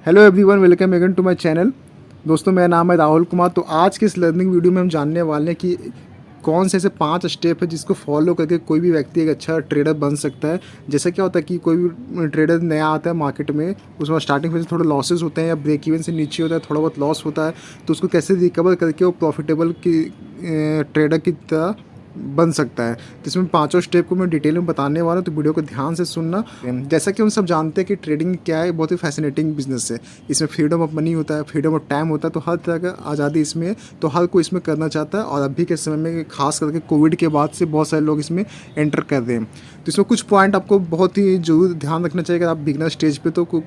Hello everyone, welcome again to my channel. दोस्तों, मेरा नाम है राहुल कुमार। तो आज के इस लर्निंग वीडियो में हम जानने वाले हैं कि कौन से ऐसे 5 स्टेप है जिसको फॉलो करके कोई भी व्यक्ति एक अच्छा ट्रेडर बन सकता है। जैसे क्या होता है कि कोई भी ट्रेडर नया आता है मार्केट में, उसमें स्टार्टिंग फेज थोड़े लॉसेस होते हैं या ब्रेक इवन से नीचे होता है, थोड़ा बहुत लॉस होता है, तो उसको कैसे रिकवर करके वो प्रॉफिटेबल की ट्रेडर की तरह बन सकता है। तो इसमें पांचों स्टेप को मैं डिटेल में बताने वाला हूँ, तो वीडियो को ध्यान से सुनना। जैसा कि हम सब जानते हैं कि ट्रेडिंग क्या है, बहुत ही फैसिनेटिंग बिजनेस है। इसमें फ्रीडम ऑफ मनी होता है, फ्रीडम ऑफ टाइम होता है, तो हर तरह का आज़ादी इसमें है। तो हर कोई इसमें करना चाहता है, और अभी के समय में खास करके कोविड के बाद से बहुत सारे लोग इसमें एंटर कर रहे हैं। तो इसमें कुछ पॉइंट आपको बहुत ही जरूर ध्यान रखना चाहिए अगर आप बिगनर स्टेज पे, तो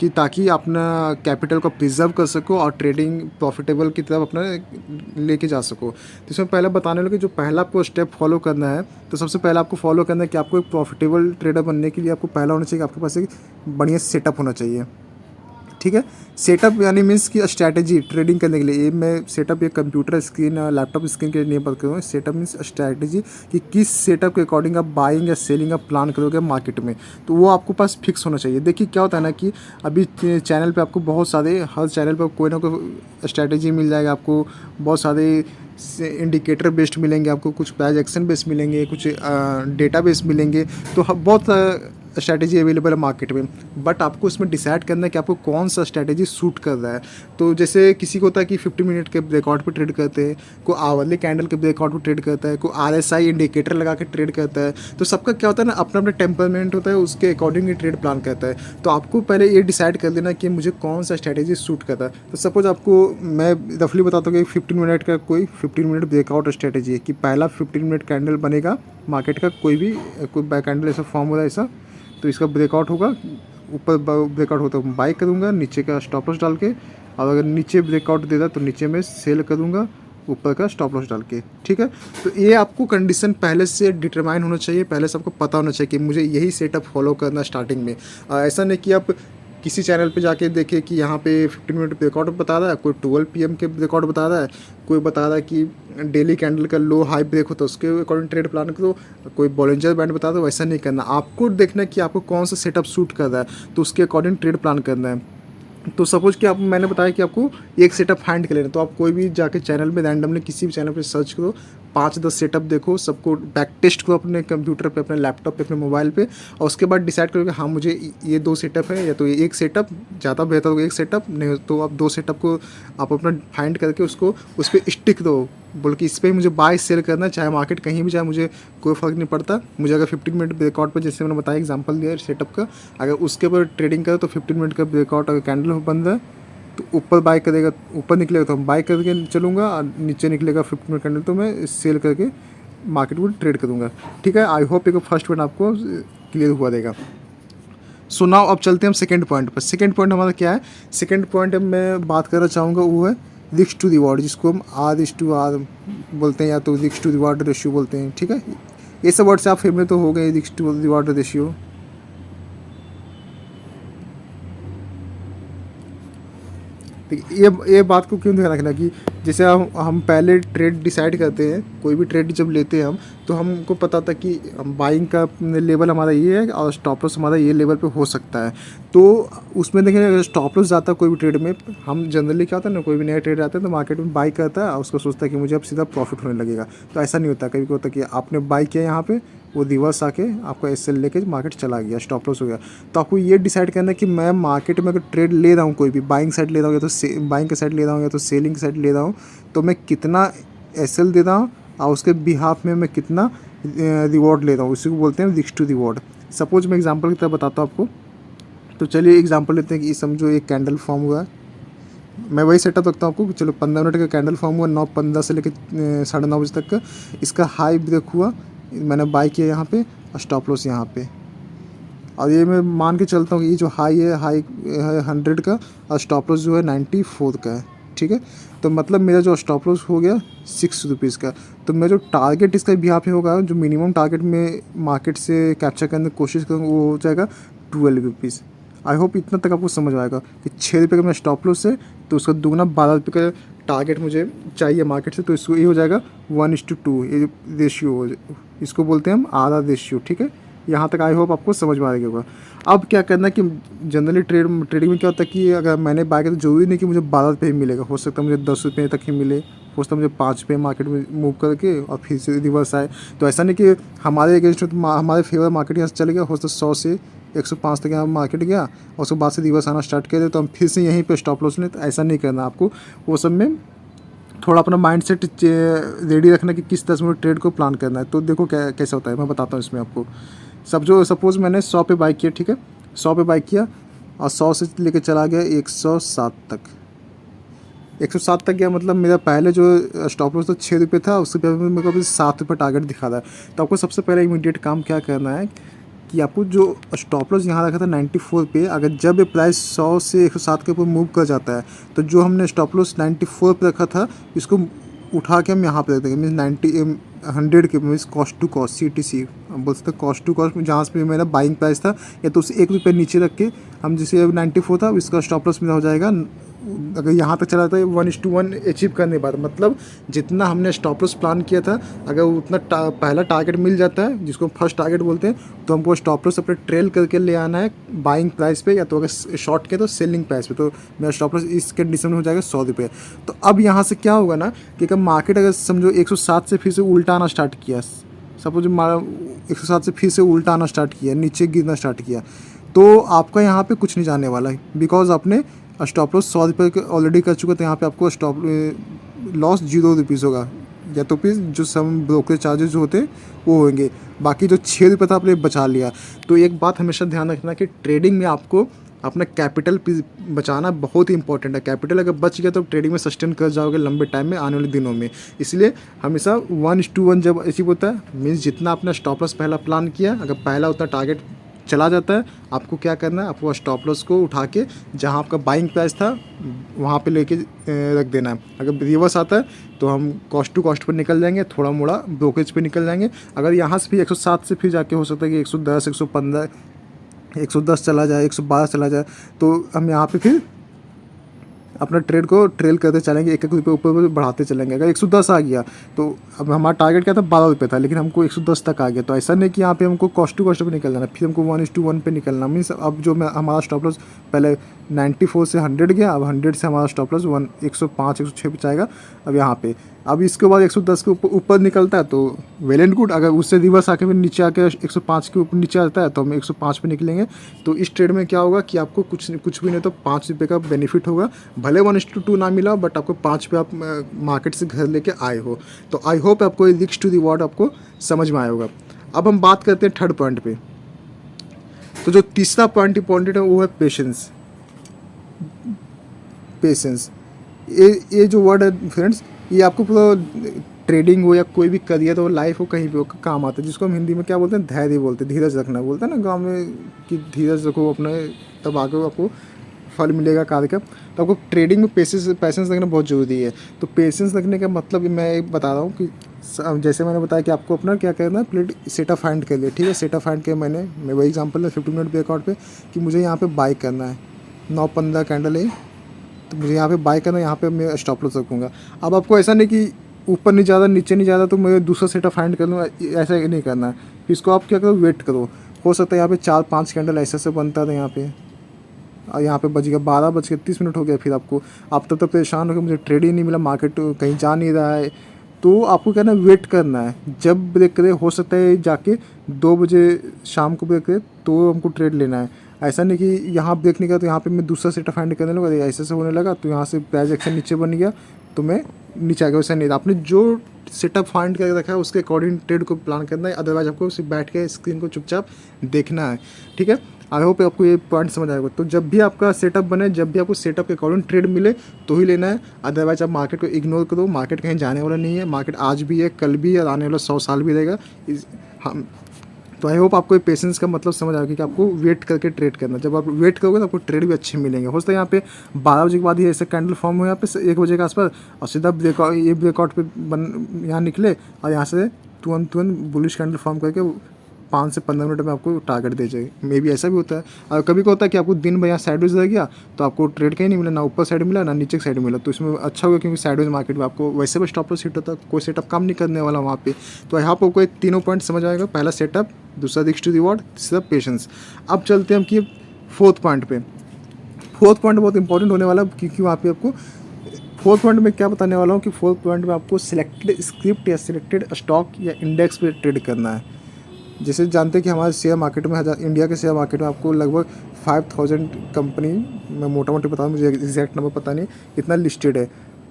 कि ताकि अपना कैपिटल को प्रिजर्व कर सको और ट्रेडिंग प्रॉफिटेबल की तरफ अपना लेके जा सको। तो इसमें पहले बताने लगे, जो पहला आपको स्टेप फॉलो करना है, तो सबसे पहले आपको फॉलो करना है कि आपको एक प्रॉफिटेबल ट्रेडर बनने के लिए आपको पहला होना चाहिए कि आपके पास एक बढ़िया सेटअप होना चाहिए। ठीक है, सेटअप यानी मीन्स की स्ट्रैटेजी ट्रेडिंग करने के लिए। ये मैं सेटअप ये कंप्यूटर स्क्रीन लैपटॉप स्क्रीन के लिए नहीं बात कर रहा हूँ। सेटअप मीन्स स्ट्रैटेजी कि किस सेटअप के अकॉर्डिंग आप बाइंग या सेलिंग का प्लान करोगे मार्केट में, तो वो आपको पास फिक्स होना चाहिए। देखिए क्या होता है ना कि अभी चैनल पे आपको बहुत सारे, हर चैनल पर कोई ना कोई स्ट्रैटेजी मिल जाएगा आपको। बहुत सारे इंडिकेटर बेस्ड मिलेंगे आपको, कुछ प्राइस एक्शन बेस्ड मिलेंगे, कुछ डेटा बेस्ड मिलेंगे। तो बहुत स्ट्रैटेजी अवेलेबल है मार्केट में, बट आपको इसमें डिसाइड करना है कि आपको कौन सा स्ट्रैटेजी सूट कर रहा है। तो जैसे किसी को होता है कि 50 मिनट के ब्रेकआउट पे ट्रेड करते हैं, कोई आवरली कैंडल के ब्रेकआउट पे ट्रेड करता है, कोई आरएसआई इंडिकेटर लगा के ट्रेड करता है। तो सबका क्या होता है ना, अपना अपना टेम्परमेंट होता है, उसके अकॉर्डिंग ही ट्रेड प्लान करता है। तो आपको पहले ये डिसाइड कर लेना कि मुझे कौन सा स्ट्रैटेजी सूट करता है। तो सपोज आपको मैं रफली बताता हूँ कि 15 मिनट का कोई 15 मिनट ब्रेकआउट स्ट्रैटेजी है कि पहला 15 मिनट कैंडल बनेगा मार्केट का, कोई बैक कैंडल ऐसा फॉर्म हो रहा है ऐसा, तो इसका ब्रेकआउट होगा, ऊपर ब्रेकआउट होता है बाई करूँगा नीचे का स्टॉप लॉस डाल के, और अगर नीचे ब्रेकआउट देता तो नीचे में सेल करूँगा ऊपर का स्टॉप लॉस डाल के। ठीक है, तो ये आपको कंडीशन पहले से डिटरमाइन होना चाहिए, पहले से आपको पता होना चाहिए कि मुझे यही सेटअप फॉलो करना स्टार्टिंग में। ऐसा नहीं कि आप किसी चैनल पे जाके देखे कि यहाँ पे 15 मिनट ब्रेकआउट बता रहा है, कोई 12 PM के ब्रेकआउट बता रहा है, कोई बता रहा है कि डेली कैंडल का लो हाई ब्रेक हो तो उसके अकॉर्डिंग ट्रेड प्लान करो, कोई बॉलिंजर बैंड बता दो। वैसा नहीं करना, आपको देखना है कि आपको कौन सा सेटअप सूट कर रहा है, तो उसके अकॉर्डिंग ट्रेड प्लान करना है। तो सपोज कि आप, मैंने बताया कि आपको एक सेटअप फाइंड कर लेना, तो आप कोई भी जाके चैनल में रैंडमली किसी भी चैनल पे सर्च करो, 5-10 सेटअप देखो, सबको बैक टेस्ट करो अपने कंप्यूटर पे, अपने लैपटॉप पे, अपने मोबाइल पे, और उसके बाद डिसाइड करो कि हाँ मुझे ये 2 सेटअप है, या तो ये एक सेटअप ज़्यादा बेहतर होगा, एक सेटअप नहीं तो आप 2 सेटअप को आप अपना फाइंड करके उसको उस पर स्टिक दो, बोल कि इस पर मुझे बाय सेल करना है, चाहे मार्केट कहीं भी जाए मुझे कोई फ़र्क नहीं पड़ता। मुझे अगर 15 मिनट ब्रेकआउट पर, जैसे मैंने बताया एग्जांपल दिया सेटअप का, अगर उसके ऊपर ट्रेडिंग करो तो 15 मिनट का ब्रेकआउट अगर कैंडल बंद है तो ऊपर बाय करेगा, ऊपर निकलेगा तो हम बाय करके चलूँगा, और नीचे निकलेगा 15 मिनट कैंडल तो मैं सेल करके मार्केट को ट्रेड करूँगा। ठीक है, आई होप एक फर्स्ट पॉइंट आपको क्लियर हुआ देगा। सो नाउ अब चलते हैं हम सेकंड पॉइंट पर। सेकंड पॉइंट हमारा क्या है? सेकंड पॉइंट मैं बात करना चाहूँगा वो है रिस्क टू रिवॉर्ड, जिसको हम R/R बोलते हैं, या तो रिस्क टू रिवॉर्ड रेशियो बोलते हैं। ठीक है, ये सब वर्ड से आप फेमस तो हो गए, रिस्क टू रिवॉर्ड रेशियो। ये बात को क्यों ध्यान रखना कि जैसे हम पहले ट्रेड डिसाइड करते हैं, कोई भी ट्रेड जब लेते हैं हम, तो हमको पता था कि बाइंग का लेवल हमारा ये है और स्टॉप लॉस हमारा ये लेवल पे हो सकता है। तो उसमें देखें अगर स्टॉप लॉस जाता है कोई भी ट्रेड में, हम जनरली क्या होता है ना, कोई भी नया ट्रेड आता है तो मार्केट में बाई करता है और उसको सोचता है कि मुझे अब सीधा प्रॉफिट होने लगेगा। तो ऐसा नहीं होता, कभी होता है कि आपने बाई किया यहाँ पे, वो रिवर्स आके आपको एसएल लेके मार्केट चला गया, स्टॉप लॉस हो गया। तो आपको ये डिसाइड करना है कि मैं मार्केट में अगर ट्रेड ले रहा हूँ, कोई भी बाइंग साइड ले रहा हूँ, या तो बाइंग का साइड ले रहा हूँ, या तो सेलिंग साइड ले रहा हूँ, तो मैं कितना एसएल दे रहा हूँ और उसके बिहाफ में मैं कितना रिवॉर्ड ले रहा हूँ। उसी को बोलते हैं रिस्क टू रिवॉर्ड। सपोज मैं एग्जांपल की तरह बताता हूँ आपको। तो चलिए एग्जांपल लेते हैं कि समझो एक कैंडल फॉर्म हुआ है, मैं वही सेटअप रखता हूँ आपको। चलो 15 मिनट का कैंडल फॉर्म हुआ, 9:15 से लेकर 9:30 बजे तक का। इसका हाई ब्रेक हुआ, मैंने बाई किया यहाँ पे, स्टॉप लॉस यहाँ पे, और ये मैं मान के चलता हूँ कि ये जो हाई है 100 का, और स्टॉप लॉस जो है 94 का है। ठीक है, तो मतलब मेरा जो स्टॉप लॉस हो गया 6 रुपीज़ का। तो मेरा जो टारगेट इसका भी यहाँ पे होगा, जो मिनिमम टारगेट में मार्केट से कैप्चर करने की कोशिश करूँगा, वो हो जाएगा 12 रुपीज़। आई होप इतना तक आपको समझ आएगा कि 6 रुपये का मेरा स्टॉप लॉस है, तो उसका दुगना 12 रुपये का टारगेट मुझे चाहिए मार्केट से। तो इसको ये हो जाएगा 1:2, ये रेशियो हो, इसको बोलते हैं हम R/R रेशियो। ठीक है, यहाँ तक आई होप आपको समझ में आ गया होगा। अब क्या करना है कि जनरली ट्रेडिंग में क्या होता है कि अगर मैंने बाय किया तो जरूरी नहीं कि मुझे 12 रुपये ही मिलेगा, हो सकता है मुझे 10 रुपये तक ही मिले, हो सकता है मुझे 5 रुपये मार्केट में मूव करके और फिर से रिवर्स आए। तो ऐसा नहीं कि हमारे अगेंस्ट हमारे फेवर मार्केट यहाँ से चले गया, हो सकता है 100 से 105 तक यहाँ मार्केट गया और उसके बाद से रिवर्स आना स्टार्ट कर दे तो हम फिर से यहीं पे स्टॉप लॉस लें। तो ऐसा नहीं करना आपको, वो सब में थोड़ा अपना माइंडसेट रेडी रखना कि किस तरह से मुझे ट्रेड को प्लान करना है। तो देखो कैसा होता है, मैं बताता हूँ इसमें आपको। सपोज़ मैंने 100 पे बाई किया, ठीक है, 100 पे बाई किया और 100 से लेके चला गया 107 तक। 107 तक गया, मतलब मेरा पहले जो स्टॉप लॉस तो 6 रुपये था, उससे पहले मेरे को अभी 7 रुपये टारगेट दिखा रहा है। तो आपको सबसे पहले इमीडिएट काम क्या करना है कि आपको जो स्टॉप लॉस यहाँ रखा था 94 पे, अगर जब ये प्राइस 100 से 107 के ऊपर मूव कर जाता है तो जो हमने स्टॉप लॉस 94 पे रखा था इसको उठा के हम यहाँ पे रख देंगे, means 100 k, means cost to cost CTC बोल सकते हैं, कॉस्ट टू कॉस्ट जहाँ पे मेरा बाइंग प्राइस था या तो उसे 1 रुपये नीचे रख के हम जैसे 94 था इसका स्टॉप लॉस मेरा हो जाएगा, अगर यहाँ तक चला जाता है 1:1 अचीव करने के बाद, मतलब जितना हमने स्टॉप लॉस प्लान किया था अगर उतना पहला टारगेट मिल जाता है जिसको फर्स्ट टारगेट बोलते हैं, तो हमको स्टॉप लॉस अपने ट्रेल करके ले आना है बाइंग प्राइस पे, या तो अगर शॉर्ट के तो सेलिंग प्राइस पे। तो मेरा स्टॉप लॉस इस कंडीशन में हो जाएगा 100 रुपये। तो अब यहाँ से क्या होगा ना कि अगर मार्केट अगर समझो 107 से फिर से उल्टा आना स्टार्ट किया, सपोज 107 से फिर से उल्टा आना स्टार्ट किया, नीचे गिरना स्टार्ट किया, तो आपका यहाँ पे कुछ नहीं जाने वाला है, बिकॉज आपने स्टॉप लॉस 100 रुपये ऑलरेडी कर चुका। तो यहाँ पे आपको स्टॉप लॉस 0 रुपीज़ होगा, या तो फिर जो सम ब्रोकरेज चार्जेस जो होते हैं वो होंगे, बाकी जो 6 रुपये था आपने बचा लिया। तो एक बात हमेशा ध्यान रखना कि ट्रेडिंग में आपको अपना कैपिटल बचाना बहुत ही इंपॉर्टेंट है। कैपिटल अगर बच गया तो ट्रेडिंग में सस्टेन कर जाओगे लंबे टाइम में, आने वाले दिनों में। इसलिए हमेशा 1:1 जब अचीव होता है, मीन्स जितना आपने स्टॉप लॉस पहला प्लान किया अगर पहला उतना टारगेट चला जाता है, आपको क्या करना है, आपको स्टॉप लॉस को उठा के जहां आपका बाइंग प्राइस था वहां पे लेके रख देना है। अगर रिवर्स आता है तो हम कॉस्ट टू कॉस्ट पर निकल जाएंगे, थोड़ा मोड़ा ब्रोकरेज पे निकल जाएंगे। अगर यहाँ से भी 107 से फिर जाके हो सकता है कि 110, 115, 110 चला जाए, 112 चला जाए, तो हम यहाँ पे फिर अपना ट्रेड को ट्रेल करते चलेंगे, 1-1 रुपये ऊपर बढ़ाते चलेंगे। अगर 110 आ गया तो अब हमारा टारगेट क्या था 12 रुपये था, लेकिन हमको 110 तक आ गया। तो ऐसा नहीं कि यहाँ पे हमको कॉस्ट टू कॉस्ट पे निकल जाना, फिर हमको 1:1 पे निकलना। मीन्स अब जो हमारा स्टॉप लॉस पहले 94 से 100 गया, अब 100 से हमारा स्टॉप लॉस 105, 106 पे जाएगा अब यहाँ पे। अब इसके बाद 110 के ऊपर निकलता है तो वेल एंड गुड, अगर उससे रिवर्स आके फिर नीचे आके 105 के ऊपर नीचे आता है तो हम 105 पे निकलेंगे। तो इस ट्रेड में क्या होगा कि आपको कुछ भी नहीं तो 5 रुपये का बेनिफिट होगा, भले 1:2 ना मिला बट आपको 5 पे आप मार्केट से घर लेके आए हो। तो आई होप आपको रिस्क टू रिवॉर्ड आपको समझ में आया होगा। अब हम बात करते हैं थर्ड पॉइंट पे। तो जो तीसरा पॉइंट इंपॉर्टेंट है वो है पेशेंस। ये जो वर्ड है फ्रेंड्स, ये आपको पूरा ट्रेडिंग हो या कोई भी करियर हो, लाइफ हो, कहीं भी हो काम आता है, जिसको हम हिंदी में क्या बोलते हैं, धैर्य बोलते हैं, धीरज रखना बोलते हैं ना गांव में कि धीरज रखो अपने, तब आगे आपको फल मिलेगा कार्य का। तो आपको ट्रेडिंग में पैसेंस रखना बहुत ज़रूरी है। तो पेशेंस रखने का मतलब मैं बता रहा हूँ कि जैसे मैंने बताया कि आपको अपना क्या करना है, प्लेट सेटअप फाइंड कर लिया, ठीक है, सेटअप फाइंड किया मैं वही एग्जांपल है 50 मिनट ब्रेकआउट पे कि मुझे यहाँ पे बाई करना है, 9-15 कैंडल है तो मुझे यहाँ पे बाई करना है, यहाँ पे मैं स्टॉप लॉस रखूँगा। अब आपको ऐसा नहीं कि ऊपर नहीं ज़्यादा नीचे नहीं ज़्यादा तो मैं दूसरा सेटअप फाइंड कर लूँगा, ऐसा नहीं करना है। फिर इसको आप क्या करो, वेट करो, हो सकता है यहाँ पे 4-5 कैंडल ऐसे से बनता था यहाँ पे, और यहाँ पे बज गया 12:30 हो गया, फिर आपको आप तब तक परेशान हो गए, मुझे ट्रेड ही नहीं मिला, मार्केट कहीं जा नहीं रहा है। तो आपको क्या ना वेट करना है, जब ब्रेक करे, हो सकता है जाके 2 बजे शाम को ब्रेक करे तो हमको ट्रेड लेना है। ऐसा नहीं कि यहाँ ब्रेक नहीं करा तो यहाँ पे मैं दूसरा सेटअप फाइंड करने लगा, ऐसे से होने लगा तो यहाँ से प्राइस एक्शन नीचे बन गया तो मैं नीचे आ गया। वैसा नहीं था, आपने जो सेटअप फाइंड करके रखा है उसके अकॉर्डिंग ट्रेड को प्लान करना है, अदरवाइज आपको सिर्फ बैठ के स्क्रीन को चुपचाप देखना है, ठीक है। आई होप आपको ये पॉइंट समझ आएगा। तो जब भी आपका सेटअप बने, जब भी आपको सेटअप के अकॉर्डिंग ट्रेड मिले तो ही लेना है, अदरवाइज आप मार्केट को इग्नोर करो। मार्केट कहीं जाने वाला नहीं है, मार्केट आज भी है, कल भी है, आने वाला 100 साल भी रहेगा। हम तो आई होप आपको पेशेंस का मतलब समझ आएगा कि आपको वेट करके ट्रेड करना। जब आप वेट करोगे तो आपको ट्रेड भी अच्छे मिलेंगे। हो सकता है यहाँ पे 12 बजे के बाद ही ऐसे कैंडल फॉर्म हो, यहाँ पे 1 बजे के आसपास, और सीधा ब्रेकआउट पे यहाँ निकले और यहाँ से तुरंत बुलिश कैंडल फॉर्म करके 5 से 15 मिनट में आपको टारगेट दे जाएगी। मे बी ऐसा भी होता है। और कभी क्या होता है कि आपको दिन भर यहाँ साइडवेज रह गया तो आपको ट्रेड कहीं नहीं मिला, ना ऊपर साइड मिला ना नीचे साइड मिला। तो इसमें अच्छा होगा क्योंकि साइडवेज मार्केट में आपको वैसे भी स्टॉप लॉस हिट होता है, कोई सेटअप काम नहीं करने वाला वहाँ पे। तो यहाँ पर कोई तीनों पॉइंट समझ आएगा, पहला सेटअप, दूसरा रिस्क टू रिवॉर्ड, तीसरा पेशेंस। अब चलते हैं हम कि फोर्थ पॉइंट पे। फोर्थ पॉइंट बहुत इंपॉर्टेंट होने वाला क्योंकि वहाँ पे आपको फोर्थ पॉइंट में क्या बताने वाला हूँ कि फोर्थ पॉइंट में आपको सिलेक्टेड स्क्रिप्ट या सिलेक्टेड स्टॉक या इंडेक्स पे ट्रेड करना है। जैसे जानते हैं कि हमारे शेयर मार्केट में इंडिया के शेयर मार्केट में आपको लगभग 5000 कंपनी, मैं मोटा मोटी बता दूँ, मुझे एग्जैक्ट नंबर पता नहीं, इतना लिस्टेड है।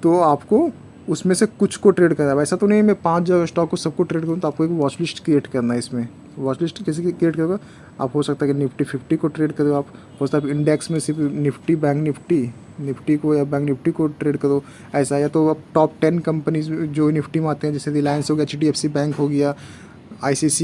तो आपको उसमें से कुछ को ट्रेड करना है। वैसा तो नहीं मैं 5 स्टॉक को सबको ट्रेड करूँ, तो आपको एक वॉच लिस्ट क्रिएट करना है। इसमें वॉच लिस्ट किसी की क्रिएट करोगे आप, हो सकता है कि निफ्टी 50 को ट्रेड करो आप, हो सकता है आप इंडेक्स में सिर्फ निफ्टी बैंक निफ्टी को या बैंक निफ्टी को ट्रेड करो ऐसा। या तो आप टॉप 10 कंपनीज जो निफ्टी में आते हैं, जैसे रिलायंस हो गया, HDFC बैंक हो गया, ICC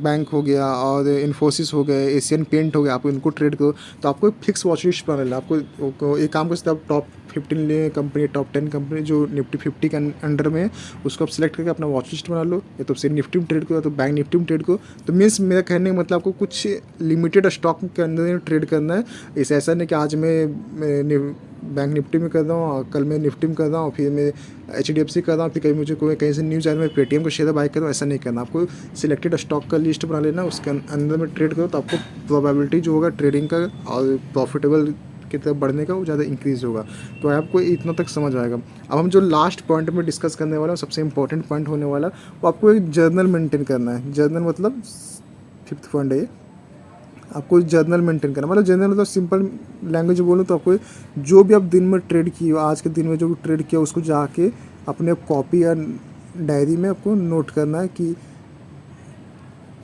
बैंक हो गया और इन्फोसिस हो गए, एशियन पेंट हो गया, आप इनको ट्रेड करो। तो आपको एक फिक्स वॉच लिस्ट बना लेना। आपको एक काम कर सकते हैं, आप टॉप 15 कंपनी, टॉप 10 कंपनी जो निफ्टी 50 के अंडर में है, उसको आप सिलेक्ट करके अपना वॉच लिस्ट बना लो। या तो सिर्फ निफ्टी में ट्रेड करो, या तो बैंक निफ्टी में ट्रेड करो। तो मीन्स मेरा कहने का मतलब आपको कुछ लिमिटेड स्टॉक के अंदर ट्रेड करना है। इस ऐसा नहीं कि आज मैं बैंक निफ्टी में कर रहा हूँ, कल मैं निफ्टी में कर रहा हूँ, फिर मैं HDFC कर रहा हूँ, फिर कहीं मुझे कोई कहीं से न्यूज़ आ रहा है मैं पेटीएम को शेयर बाय कर रहा हूँ, ऐसा नहीं करना। आपको सिलेक्टेड स्टॉक का लिस्ट बना लेना, उसके अंदर में ट्रेड करो। तो आपको प्रोबेबिलिटी जो होगा ट्रेडिंग का और प्रॉफिटेबल की तरफ बढ़ने का वो ज़्यादा इंक्रीज़ होगा। तो आपको इतना तक समझ आएगा। अब हम जो लास्ट पॉइंट में डिस्कस करने वाला, सबसे इंपॉर्टेंट पॉइंट होने वाला, वो आपको एक जर्नल मेंटेन करना है। जर्नल मतलब 5th पॉइंट है ये, आपको जर्नल मेंटेन करना। मतलब जर्नल मतलब सिंपल लैंग्वेज बोलूँ तो आपको जो भी आप दिन में ट्रेड किए हो, आज के दिन में जो भी ट्रेड किया उसको जाके अपने कॉपी या डायरी में आपको नोट करना है। कि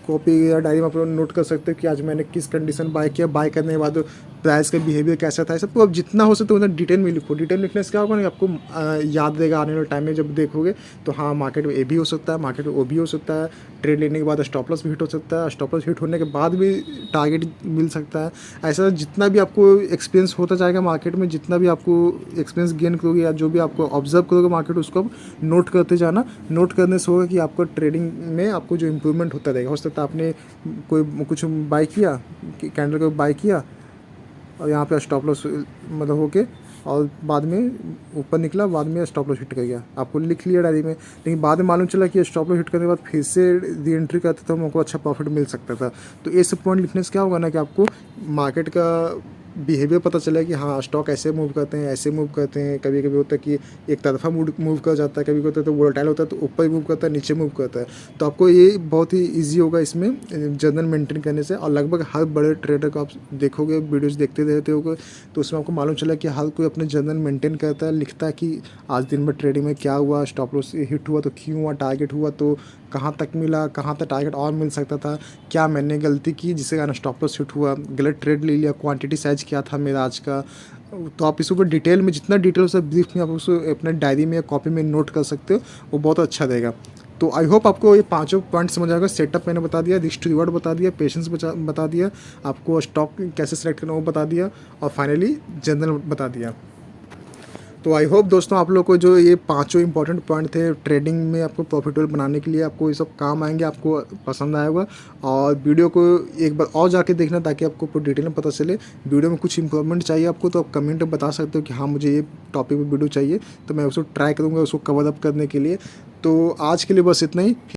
कॉपी या डायरी में आप नोट कर सकते हो कि आज मैंने किस कंडीशन बाय किया, बाय करने के बाद प्राइस का बिहेवियर कैसा था, सबको अब जितना हो सके उतना डिटेल में लिखो। डिटेल लिखने से क्या होगा ना, आपको याद रहेगा आने वाले टाइम में जब देखोगे तो हाँ मार्केट में ये भी हो सकता है, मार्केट में वो भी हो सकता है। ट्रेड लेने के बाद स्टॉप लॉस भी हिट हो सकता है, स्टॉप लॉस हिट होने के बाद भी टारगेट मिल सकता है। ऐसा जितना भी आपको एक्सपीरियंस होता जाएगा मार्केट में, जितना भी आपको एक्सपीरियंस गेन करोगे या जो भी आपको ऑब्जर्व करोगे मार्केट, उसको आप नोट करते जाना। नोट करने से होगा कि आपको ट्रेडिंग में आपको जो इम्प्रूवमेंट होता रहेगा। हो सकता है आपने कोई कुछ बाय किया, कैंडल को बाय किया और यहाँ पे स्टॉप लॉस मतलब होके और बाद में ऊपर निकला, बाद में स्टॉप लॉस हिट कर गया, आपको लिख लिया डायरी में। लेकिन बाद में मालूम चला कि स्टॉप लॉस हिट करने के बाद फिर से री एंट्री करते तो हमको अच्छा प्रॉफिट मिल सकता था। तो ये सब पॉइंट लिखने से क्या होगा ना कि आपको मार्केट का बिहेवियर पता चला कि हाँ स्टॉक ऐसे मूव करते हैं, ऐसे मूव करते हैं। कभी कभी होता है कि एक तरफा मूव कर जाता है, कभी होता है तो वोलेटाइल होता है, तो ऊपर मूव करता है, नीचे मूव करता है। तो आपको ये बहुत ही ईजी होगा इसमें जर्नल मेंटेन करने से। और लगभग हर बड़े ट्रेडर को आप देखोगे, वीडियोज़ देखते रहते होगे, तो उसमें आपको मालूम चला कि हर कोई अपने जर्नल मेंटेन करता है, लिखता है कि आज दिन भर ट्रेडिंग में क्या हुआ, स्टॉप लॉस हिट हुआ तो क्यों हुआ, टारगेट हुआ तो कहाँ तक मिला, कहाँ तक टारगेट और मिल सकता था, क्या मैंने गलती की जिससे कारण स्टॉप लॉस हिट हुआ, गलत ट्रेड ले लिया, क्वांटिटी साइज क्या था मेरा आज का। तो आप इसको डिटेल में, जितना डिटेल हो ब्रीफ में आप उसको अपने डायरी में या कॉपी में नोट कर सकते हो, वो बहुत अच्छा रहेगा। तो आई होप आपको ये पांचों पॉइंट समझ आएगा। सेटअप मैंने बता दिया, रिस्क टू रिवॉर्ड बता दिया, पेशेंस बता दिया, आपको स्टॉक कैसे सेलेक्ट करना वो बता दिया, और फाइनली जर्नल बता दिया। तो आई होप दोस्तों आप लोग को जो ये पांचों इंपॉर्टेंट पॉइंट थे ट्रेडिंग में आपको प्रॉफिटेबल बनाने के लिए, आपको ये सब काम आएंगे, आपको पसंद आएगा। और वीडियो को एक बार और जाके देखना ताकि आपको पूरी डिटेल में पता चले। वीडियो में कुछ इंप्रूवमेंट चाहिए आपको तो आप कमेंट में बता सकते हो कि हाँ मुझे ये टॉपिक पर वीडियो चाहिए, तो मैं उसको ट्राई करूँगा उसको कवर अप करने के लिए। तो आज के लिए बस इतना ही।